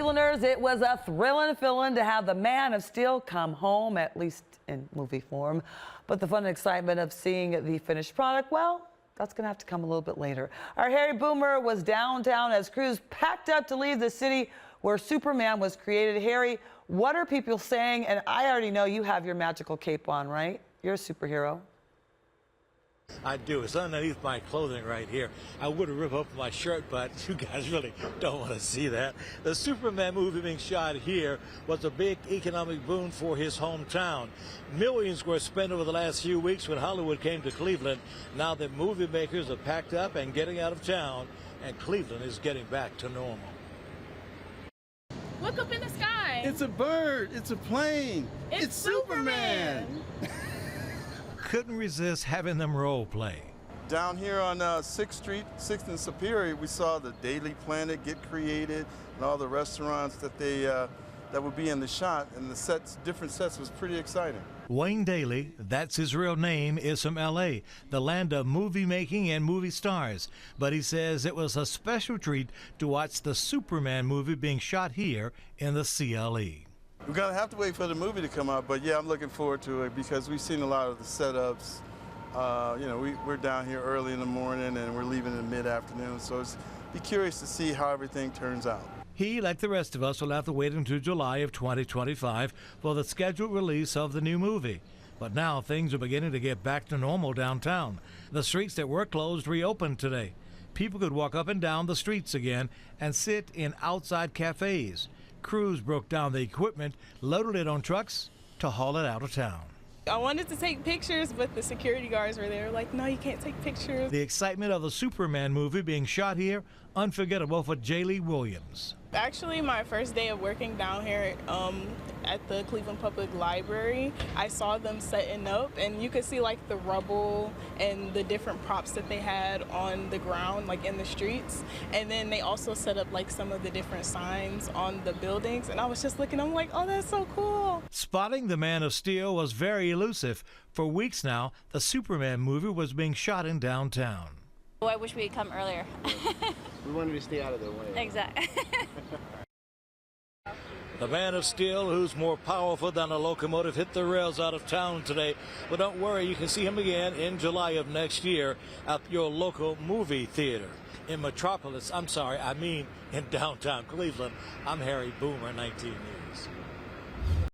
Clevelanders, it was a thrilling feeling to have the Man of Steel come home, at least in movie form. But the fun and excitement of seeing the finished product, well, that's going to have to come a little bit later. Our Harry Boomer was downtown as crews packed up to leave the city where Superman was created. Harry, what are people saying? And I already know you have your magical cape on, right? You're a superhero. I do. It's underneath my clothing right here. I would have ripped up my shirt, but you guys really don't want to see that. The Superman movie being shot here was a big economic boon for his hometown. Millions were spent over the last few weeks when Hollywood came to Cleveland. Now that movie makers are packed up and getting out of town, and Cleveland is getting back to normal. Look up in the sky. It's a bird. It's a plane. It's Superman. Couldn't resist having them role play. Down here on 6th Street, 6th and Superior, we saw the Daily Planet get created and all the restaurants that that would be in the shot, and the sets, different sets, was pretty exciting. Wayne Daly, that's his real name, is from L.A., the land of movie making and movie stars. But he says it was a special treat to watch the Superman movie being shot here in the CLE. We're going to have to wait for the movie to come out, but yeah, I'm looking forward to it because we've seen a lot of the setups. You know, we're down here early in the morning and we're leaving in mid-afternoon, so be curious to see how everything turns out. He, like the rest of us, will have to wait until July of 2025 for the scheduled release of the new movie. But now things are beginning to get back to normal downtown. The streets that were closed reopened today. People could walk up and down the streets again and sit in outside cafes. Crews broke down the equipment, loaded it on trucks to haul it out of town. I wanted to take pictures, but the security guards were there like, no, you can't take pictures. The excitement of the Superman movie being shot here, unforgettable for Jaylee Williams. Actually, my first day of working down here at the Cleveland Public Library, I saw them setting up, and you could see like the rubble and the different props that they had on the ground, like in the streets. And then they also set up like some of the different signs on the buildings, and I was just looking, I'm like, oh, that's so cool. Spotting the Man of Steel was very elusive. For weeks now, the Superman movie was being shot in downtown. Oh, I wish we had come earlier. We wanted to stay out of their way. Exactly. The Man of Steel, who's more powerful than a locomotive, hit the rails out of town today. But don't worry, you can see him again in July of next year at your local movie theater. In Metropolis, in downtown Cleveland, I'm Harry Boomer, 19 News.